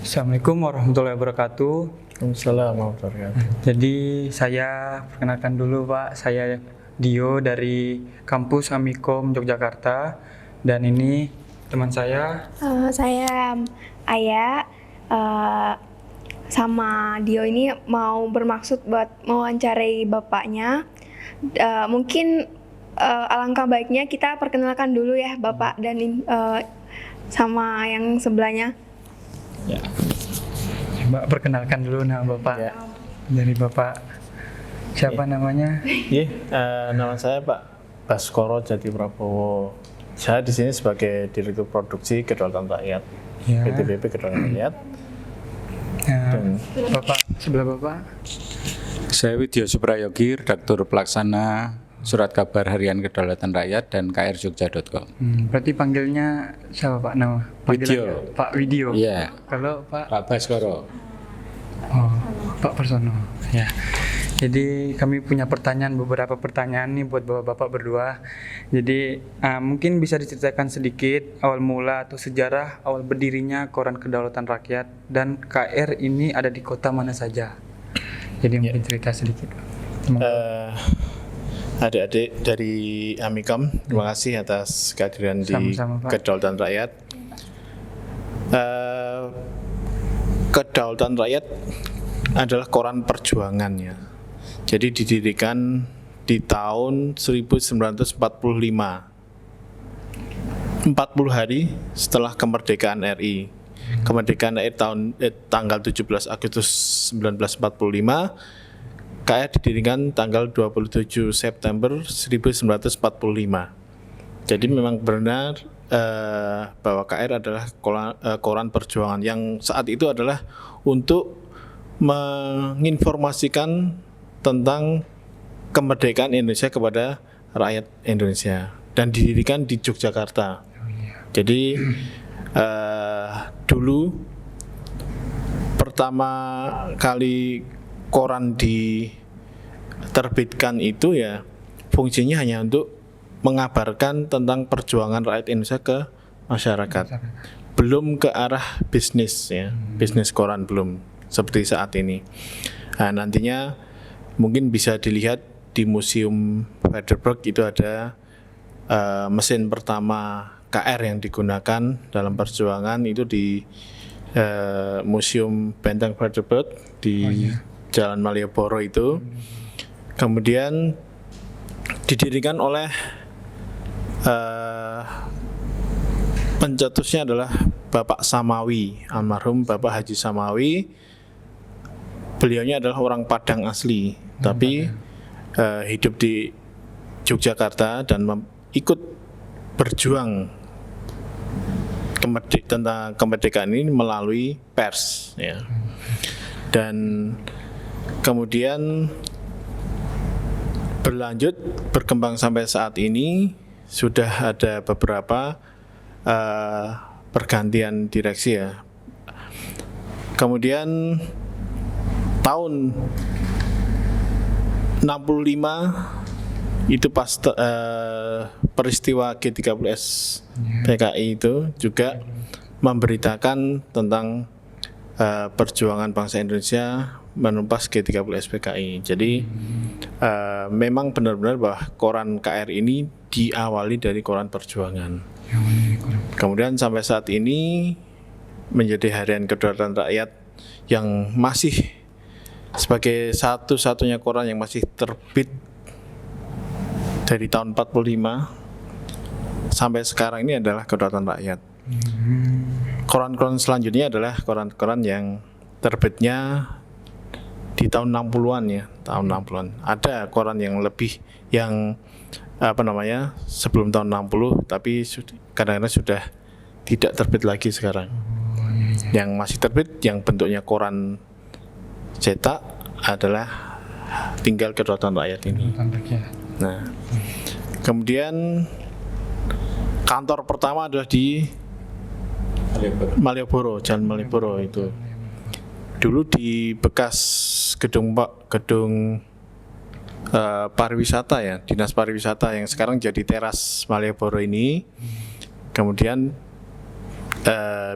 Assalamualaikum warahmatullahi wabarakatuh. Waalaikumsalam warahmatullahi wabarakatuh. Jadi saya perkenalkan dulu Pak, saya Dio dari kampus Amikom Yogyakarta dan ini teman saya. Saya Aya, sama Dio ini mau bermaksud buat mewawancarai bapaknya. Mungkin alangkah baiknya kita perkenalkan dulu ya Bapak dan sama yang sebelahnya. Ya. Mbak perkenalkan dulu nama Bapak. Ya. Dari Bapak siapa namanya? Nama saya Pak Baskoro Jati Prabowo. Saya di sini sebagai Direktur Produksi Kedaulatan Rakyat, Ya. PTBP Kedaulatan Rakyat. Nah, Bapak sebelah Bapak. Saya Widyo Suprayogi, Redaktur Pelaksana Surat Kabar Harian Kedaulatan Rakyat dan krjogja.com. Berarti panggilnya siapa Pak nama? Widyo. Panggilannya Pak Widyo. Iya. Kalau Pak Baskoro. Oh, Pak Persono. Ya. Jadi kami punya beberapa pertanyaan nih buat bapak-bapak berdua. Jadi mungkin bisa diceritakan sedikit awal mula atau sejarah awal berdirinya Koran Kedaulatan Rakyat dan KR ini ada di kota mana saja. Jadi mungkin cerita sedikit. Adik-adik dari Amikom, terima kasih atas kehadiran di Sama-sama, Pak. Kedaulatan Rakyat. Kedaulatan Rakyat adalah koran perjuangannya. Jadi didirikan di tahun 1945, 40 hari setelah kemerdekaan RI. Kemerdekaan RI tanggal 17 Agustus 1945, KR didirikan tanggal 27 September 1945. Jadi memang benar bahwa KR adalah koran perjuangan yang saat itu adalah untuk menginformasikan tentang kemerdekaan Indonesia kepada rakyat Indonesia dan didirikan di Yogyakarta. Jadi dulu pertama kali koran diterbitkan itu ya fungsinya hanya untuk mengabarkan tentang perjuangan rakyat Indonesia ke masyarakat. Belum ke arah bisnis ya, bisnis koran belum seperti saat ini. Nah, nantinya mungkin bisa dilihat di Museum Heidelberg itu ada mesin pertama KR yang digunakan dalam perjuangan itu di Museum Benteng Heidelberg di Jalan Malioboro itu. Kemudian didirikan oleh pencetusnya adalah Bapak Samawi, almarhum Bapak Haji Samawi. Beliaunya adalah orang Padang asli, tapi hidup di Yogyakarta dan ikut berjuang tentang kemerdekaan ini melalui pers ya. Dan kemudian berlanjut berkembang sampai saat ini sudah ada beberapa pergantian direksi ya. Kemudian tahun 65 itu pas peristiwa G30S PKI itu juga memberitakan tentang perjuangan bangsa Indonesia menumpas G30S PKI. Jadi memang benar-benar bahwa koran KR ini diawali dari koran perjuangan. Kemudian sampai saat ini menjadi Harian Kedaulatan Rakyat yang masih sebagai satu-satunya koran yang masih terbit dari tahun 45 sampai sekarang ini adalah Kedaulatan Rakyat. Koran-koran selanjutnya adalah koran-koran yang terbitnya di tahun 60-an ya, tahun 60-an. Ada koran yang lebih yang sebelum tahun 60 tapi kadang-kadang sudah tidak terbit lagi sekarang. Yang masih terbit yang bentuknya koran cetak adalah tinggal Kedaulatan Rakyat ini. Nah, kemudian kantor pertama adalah di Malioboro, Jalan Malioboro itu. Dulu di bekas gedung pariwisata ya, Dinas Pariwisata yang sekarang jadi teras Malioboro ini. Kemudian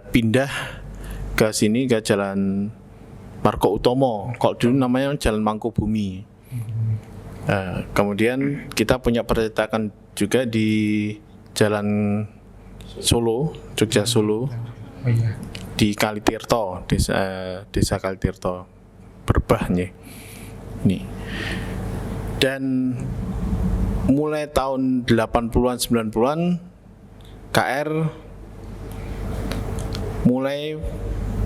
pindah ke sini ke Jalan Margo Utomo. Kalau dulu namanya Jalan Mangkubumi. Kemudian kita punya percetakan juga di Jalan Solo, Jogja Solo, Oh iya. di Kalitirto, desa Kalitirto, Berbah nih. Dan mulai tahun 80-an 90-an KR mulai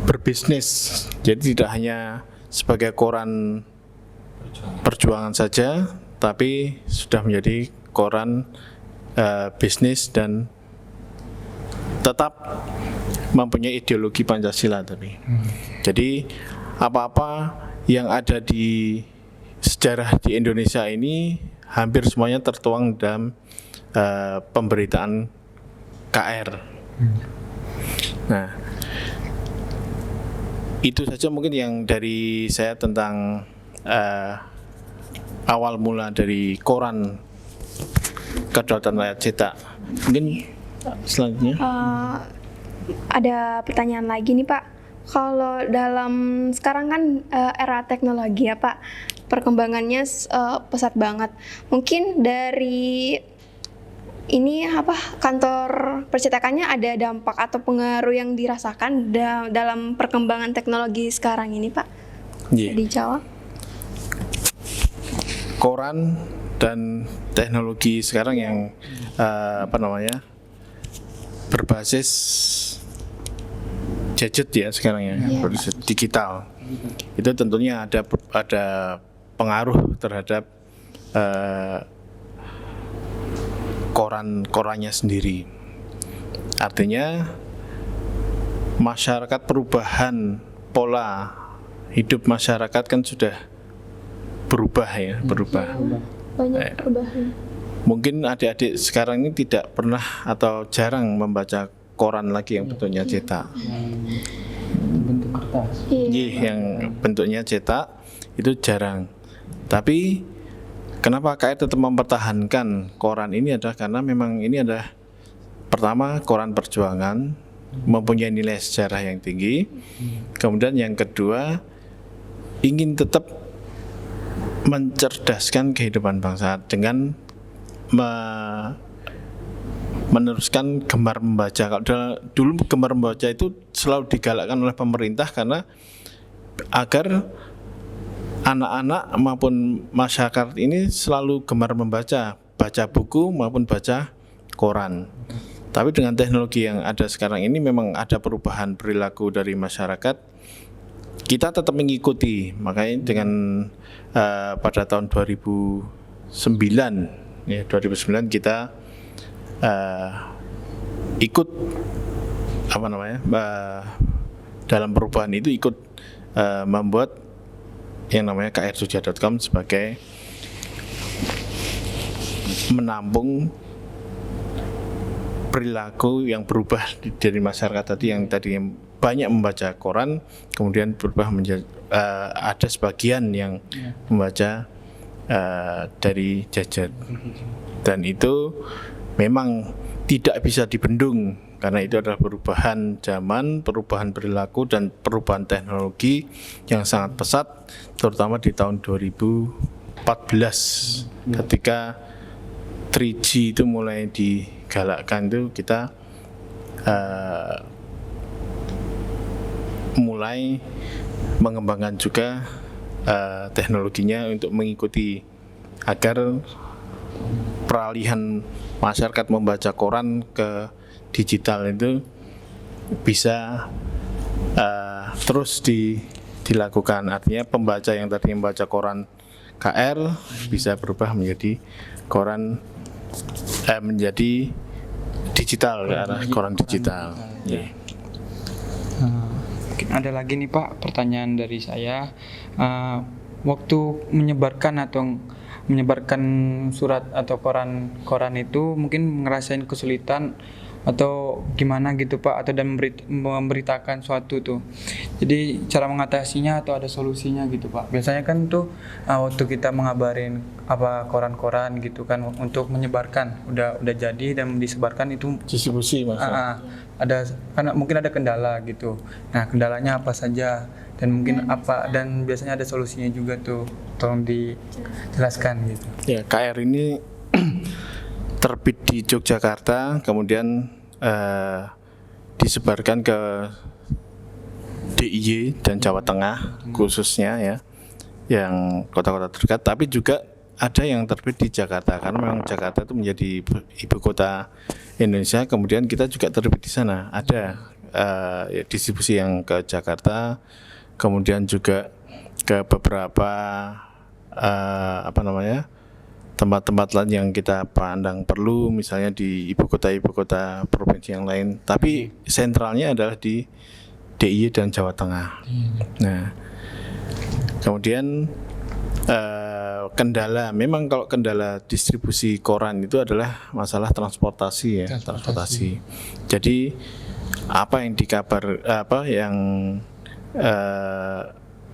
berbisnis. Jadi tidak hanya sebagai koran perjuangan saja, tapi sudah menjadi koran bisnis dan tetap mempunyai ideologi Pancasila tapi. Jadi apa-apa yang ada di sejarah di Indonesia ini hampir semuanya tertuang dalam pemberitaan KR. Nah, itu saja mungkin yang dari saya tentang awal mula dari koran Kedaulatan Rakyat cetak. Mungkin selanjutnya. Ada pertanyaan lagi nih Pak. Kalau dalam sekarang kan era teknologi ya Pak, perkembangannya pesat banget. Mungkin dari ini kantor percetakannya ada dampak atau pengaruh yang dirasakan dalam perkembangan teknologi sekarang ini Pak? Yeah. Dijawab. Koran dan teknologi sekarang yang berbasis gadget ya sekarang ya, berbasis digital. Itu tentunya ada pengaruh terhadap koran-korannya sendiri. Artinya masyarakat, perubahan pola hidup masyarakat kan sudah berubah. Banyak perubahan. Mungkin adik-adik sekarang ini tidak pernah atau jarang membaca koran lagi yang bentuknya cetak. Bentuk kertas. Yang bentuknya cetak itu jarang. Tapi kenapa KR tetap mempertahankan koran ini adalah karena memang ini adalah pertama koran perjuangan, mempunyai nilai sejarah yang tinggi. Kemudian yang kedua ingin tetap mencerdaskan kehidupan bangsa dengan meneruskan gemar membaca. Kalau dulu gemar membaca itu selalu digalakkan oleh pemerintah karena agar anak-anak maupun masyarakat ini selalu gemar membaca, baca buku maupun baca koran. Tapi dengan teknologi yang ada sekarang ini memang ada perubahan perilaku dari masyarakat. Kita tetap mengikuti, makanya dengan pada tahun 2009 kita ikut dalam perubahan itu ikut membuat yang namanya krjogja.com sebagai menampung perilaku yang berubah dari masyarakat tadi yang banyak membaca koran kemudian berubah menjadi ada sebagian yang membaca dari gadget, dan itu memang tidak bisa dibendung karena itu adalah perubahan zaman, perubahan perilaku dan perubahan teknologi yang sangat pesat, terutama di tahun 2014 ketika 3G itu mulai digalakkan. Itu kita mulai mengembangkan juga teknologinya untuk mengikuti agar peralihan masyarakat membaca koran ke digital itu bisa terus dilakukan. Artinya pembaca yang tadi membaca koran KR bisa berubah menjadi koran menjadi digital, ke arah koran digital. Yeah. Mungkin ada lagi nih Pak pertanyaan dari saya. Waktu menyebarkan surat atau koran itu mungkin ngerasain kesulitan atau gimana gitu Pak, atau dan memberitakan suatu tuh. Jadi cara mengatasinya atau ada solusinya gitu Pak. Biasanya kan tuh waktu kita mengabarin apa koran-koran gitu kan untuk menyebarkan udah jadi dan disebarkan itu Distribusi Mas. ada karena mungkin ada kendala gitu. Nah, kendalanya apa saja dan mungkin apa dan biasanya ada solusinya juga tuh. Tolong dijelaskan gitu. Ya, KR ini terbit di Yogyakarta, kemudian disebarkan ke DIY dan Jawa Tengah khususnya ya, yang kota-kota terdekat, tapi juga ada yang terbit di Jakarta karena memang Jakarta itu menjadi ibu kota Indonesia. Kemudian kita juga terbit di sana, ada distribusi yang ke Jakarta, kemudian juga ke beberapa tempat-tempat lain yang kita pandang perlu, misalnya di ibu kota provinsi yang lain, tapi sentralnya adalah di DIY dan Jawa Tengah. Nah, kemudian kendala, memang kalau kendala distribusi koran itu adalah masalah transportasi ya, transportasi. Jadi apa yang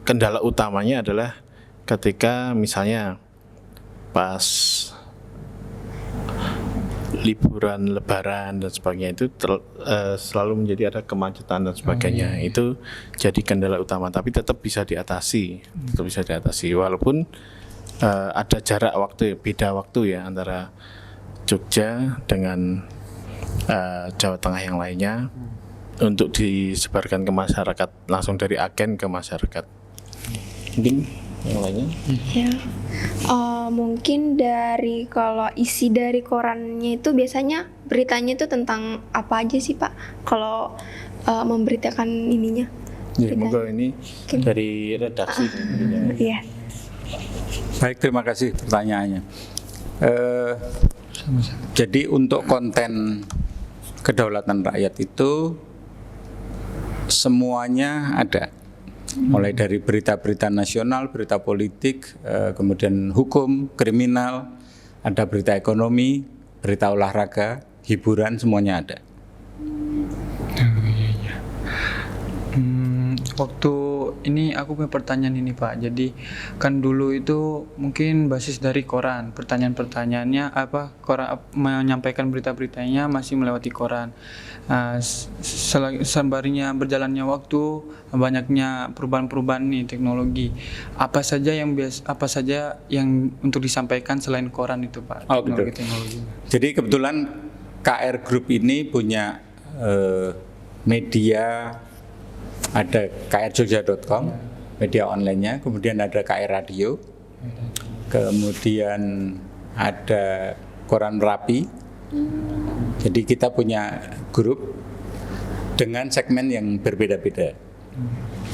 kendala utamanya adalah ketika misalnya pas liburan Lebaran dan sebagainya itu selalu menjadi ada kemacetan dan sebagainya. Itu jadi kendala utama, tapi tetap bisa diatasi, walaupun ada jarak waktu, beda waktu ya antara Jogja dengan Jawa Tengah yang lainnya untuk disebarkan ke masyarakat, langsung dari agen ke masyarakat. Mungkin yang lainnya? Ya, mungkin dari kalau isi dari korannya itu biasanya beritanya itu tentang apa aja sih Pak? Kalau memberitakan ininya? Ya, moga ini dari redaksi. Iya. Baik, terima kasih pertanyaannya. Jadi untuk konten kedaulatan rakyat itu semuanya ada. Mulai dari berita-berita nasional, berita politik, kemudian hukum, kriminal, ada berita ekonomi, berita olahraga, hiburan, semuanya ada. Waktu ini aku punya pertanyaan ini Pak. Jadi kan dulu itu mungkin basis dari koran. Pertanyaan-pertanyaannya apa? Koran menyampaikan berita-beritanya masih melewati koran. Sembarinya berjalannya waktu, banyaknya perubahan-perubahan nih teknologi. Apa saja yang untuk disampaikan selain koran itu Pak? Oh, gitu. Teknologi. Jadi kebetulan KR Group ini punya media. Ada krjogja.com, media online-nya, kemudian ada KR Radio, kemudian ada Koran Merapi. Jadi kita punya grup dengan segmen yang berbeda-beda.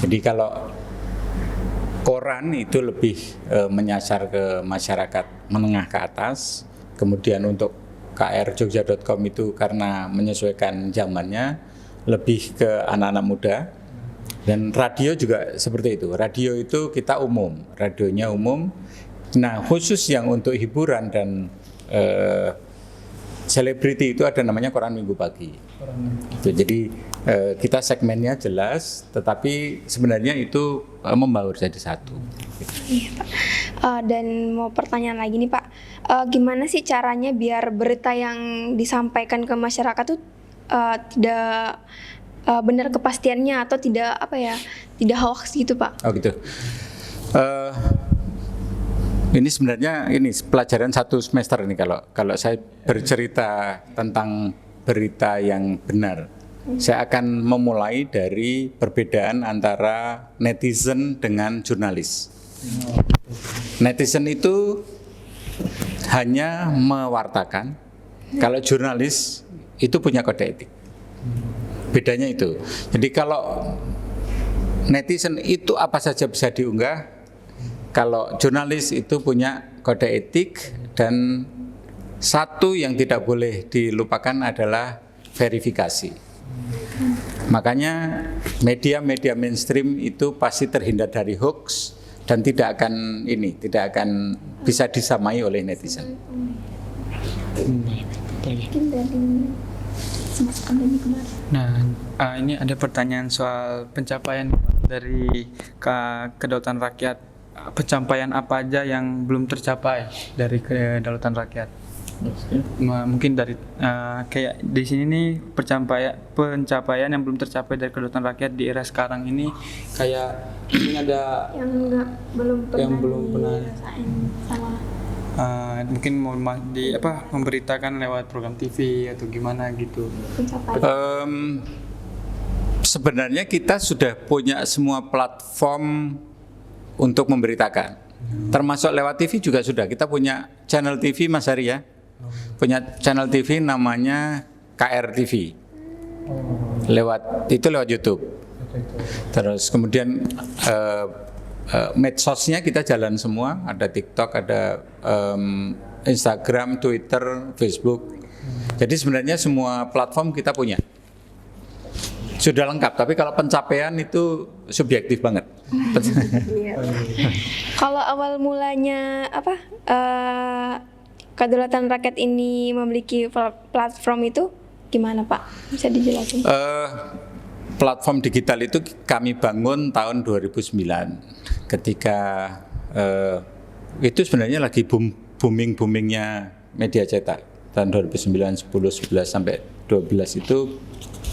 Jadi kalau koran itu lebih menyasar ke masyarakat menengah ke atas, kemudian untuk krjogja.com itu karena menyesuaikan zamannya lebih ke anak-anak muda. Dan radio juga seperti itu. Radio itu kita umum, radionya umum. Nah, khusus yang untuk hiburan dan selebriti itu ada namanya Koran Minggu Pagi. Jadi kita segmennya jelas, tetapi sebenarnya itu membaur jadi satu. Iya Pak. Dan mau pertanyaan lagi nih Pak, gimana sih caranya biar berita yang disampaikan ke masyarakat tuh tidak benar kepastiannya atau tidak tidak hoax gitu Pak? Oh gitu. Ini sebenarnya pelajaran 1 semester ini kalau saya bercerita tentang berita yang benar. Saya akan memulai dari perbedaan antara netizen dengan jurnalis. Netizen itu hanya mewartakan, kalau jurnalis itu punya kode etik. Bedanya itu. Jadi kalau netizen itu apa saja bisa diunggah, kalau jurnalis itu punya kode etik, dan satu yang tidak boleh dilupakan adalah verifikasi. Makanya media-media mainstream itu pasti terhindar dari hoax dan tidak akan bisa disamai oleh netizen. pandemi kemarin. Nah, ini ada pertanyaan soal pencapaian dari kedaulatan rakyat. Pencapaian apa aja yang belum tercapai dari kedaulatan rakyat? Mungkin dari kayak di sini nih pencapaian yang belum tercapai dari kedaulatan rakyat di era sekarang ini, kayak mungkin ada belum pernah dirasain sama mungkin mau memberitakan lewat program TV atau gimana gitu. pencapaian. Sebenarnya kita sudah punya semua platform untuk memberitakan, termasuk lewat TV juga sudah. Kita punya channel TV, Mas Hari ya, punya channel TV namanya KR TV, lewat YouTube. Terus kemudian medsosnya kita jalan semua, ada TikTok, ada Instagram, Twitter, Facebook. Jadi sebenarnya semua platform kita punya. Sudah lengkap, tapi kalau pencapaian itu subjektif banget. Kalau awal mulanya kedaulatan rakyat ini memiliki platform itu gimana Pak? Bisa dijelasin? Platform digital itu kami bangun tahun 2009 ketika itu sebenarnya lagi booming-boomingnya media cetak. Tahun 2009, 10, 11 sampai 12 itu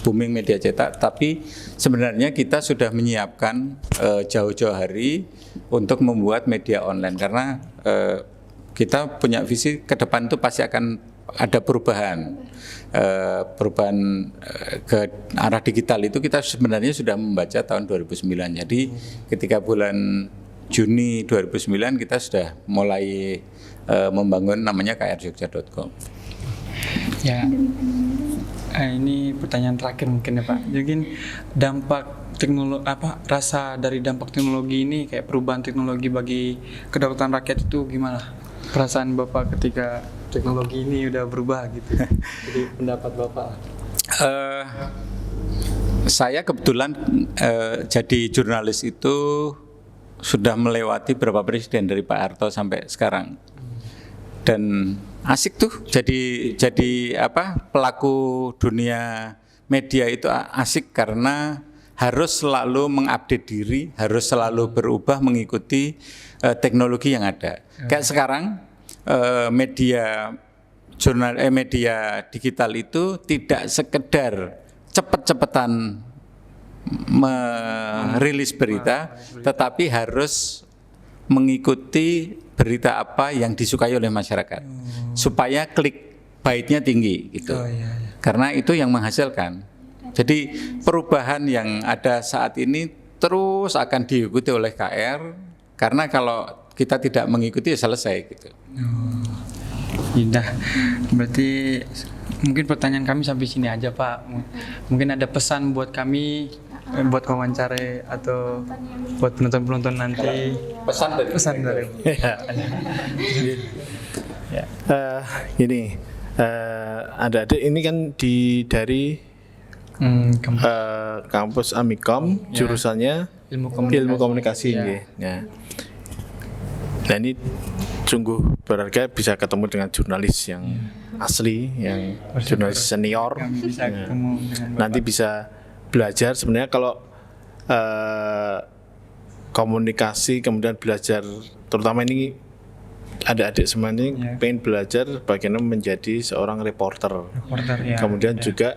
booming media cetak, tapi sebenarnya kita sudah menyiapkan jauh-jauh hari untuk membuat media online, karena kita punya visi ke depan itu pasti akan ada perubahan ke arah digital. Itu kita sebenarnya sudah membaca tahun 2009. Jadi ketika bulan Juni 2009 kita sudah mulai membangun namanya krjogja.com. Ya. Ini pertanyaan terakhir mungkin ya Pak. Jadi dampak teknologi rasa dari dampak teknologi ini, kayak perubahan teknologi bagi kedaulatan rakyat itu gimana? Perasaan Bapak ketika teknologi ini udah berubah gitu. Jadi pendapat Bapak. Saya kebetulan jadi jurnalis itu sudah melewati beberapa presiden dari Pak Harto sampai sekarang. Dan asik tuh jadi pelaku dunia media itu asik, karena harus selalu mengupdate diri, harus selalu berubah mengikuti teknologi yang ada. Kayak sekarang media digital itu tidak sekedar cepet-cepetan merilis berita, tetapi harus mengikuti berita apa yang disukai oleh masyarakat, supaya klik baitnya tinggi gitu. Karena itu yang menghasilkan. Jadi perubahan yang ada saat ini terus akan diikuti oleh KR, karena kalau kita tidak mengikuti ya selesai gitu. Indah. Berarti mungkin pertanyaan kami sampai sini aja Pak. Mungkin ada pesan buat kami, buat wawancara atau buat penonton-penonton nanti. Pesan dari Gini, adik-adik ini kan dari kampus Amikom, jurusannya ilmu komunikasi. Ya. Nah ini sungguh berharga bisa ketemu dengan jurnalis yang asli, yang jurnalis senior. Bisa ketemu dengan Bapak. Nanti bisa belajar sebenarnya kalau komunikasi, kemudian belajar, terutama ini adik-adik semua ini pengen belajar bagaimana menjadi seorang reporter. Kemudian juga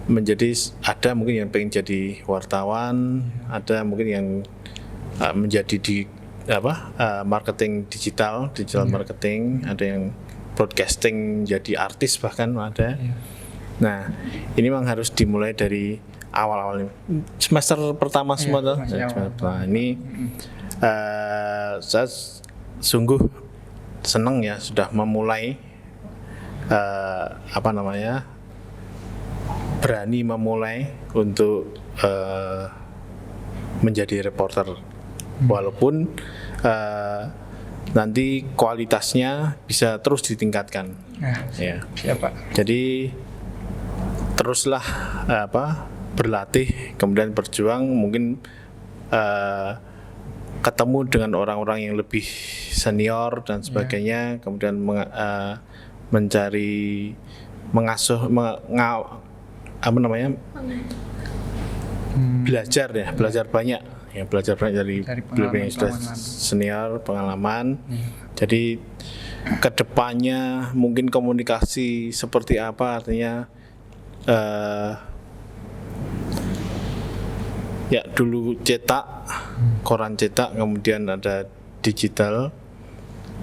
menjadi, ada mungkin yang pengen jadi wartawan, ada mungkin yang menjadi di marketing digital marketing, ada yang broadcasting jadi artis bahkan ada. Nah ini memang harus dimulai dari awal-awal semester pertama semua tuh. Nah ini saya sungguh senang ya sudah memulai berani memulai untuk menjadi reporter, walaupun nanti kualitasnya bisa terus ditingkatkan. Ya. Pak. Jadi teruslah berlatih, kemudian berjuang, mungkin ketemu dengan orang-orang yang lebih senior dan sebagainya, kemudian mencari mengasuh apa namanya, belajar banyak ya, belajar banyak dari Dari beliau yang sudah pengalaman. senior, pengalaman. Jadi kedepannya mungkin komunikasi seperti apa, artinya ya dulu cetak, koran cetak, kemudian ada digital.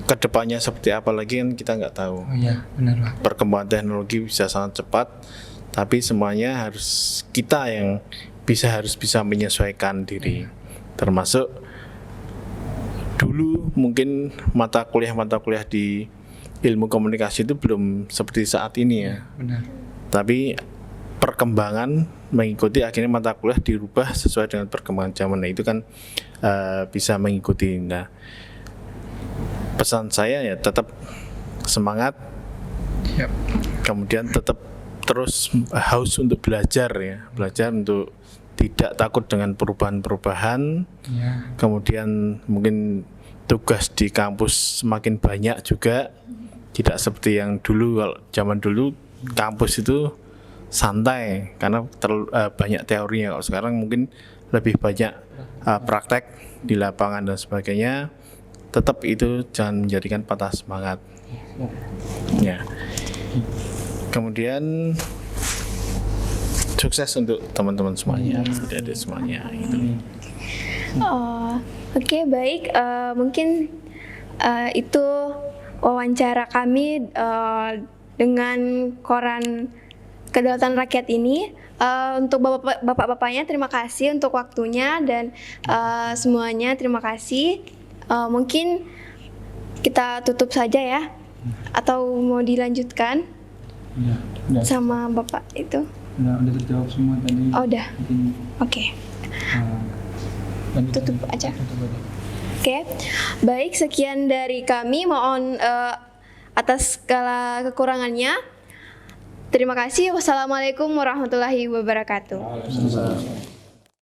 Kedepannya seperti apa lagi kan kita nggak tahu. Oh iya, benar Pak. Perkembangan teknologi bisa sangat cepat, tapi semuanya harus kita yang harus bisa menyesuaikan diri. Termasuk dulu mungkin mata kuliah di ilmu komunikasi itu belum seperti saat ini ya. Benar. Tapi perkembangan mengikuti, akhirnya mata kuliah dirubah sesuai dengan perkembangan zaman. Nah, itu kan bisa mengikuti. Nah, pesan saya ya tetap semangat, Yap. kemudian tetap terus haus untuk belajar ya, belajar untuk tidak takut dengan perubahan-perubahan. Ya. Kemudian mungkin tugas di kampus semakin banyak juga, tidak seperti yang dulu. Kalau zaman dulu kampus itu santai karena banyak teorinya. Kalau sekarang mungkin lebih banyak praktek di lapangan dan sebagainya. Tetap itu jangan menjadikan patah semangat. Ya. Kemudian sukses untuk teman-teman semuanya, adik-adik semuanya. Gitu. Oke, baik. Mungkin itu wawancara kami dengan koran Kedaulatan Rakyat ini. Untuk bapak-bapaknya terima kasih untuk waktunya, dan semuanya terima kasih. Mungkin kita tutup saja ya, atau mau dilanjutkan Udah sama bapak itu? udah terjawab semua tadi. Oh, udah. Mungkin, Oke. lanjut Tutup aja. Tutup aja. Oke, baik, sekian dari kami. Mohon atas segala kekurangannya. Terima kasih. Wassalamualaikum warahmatullahi wabarakatuh.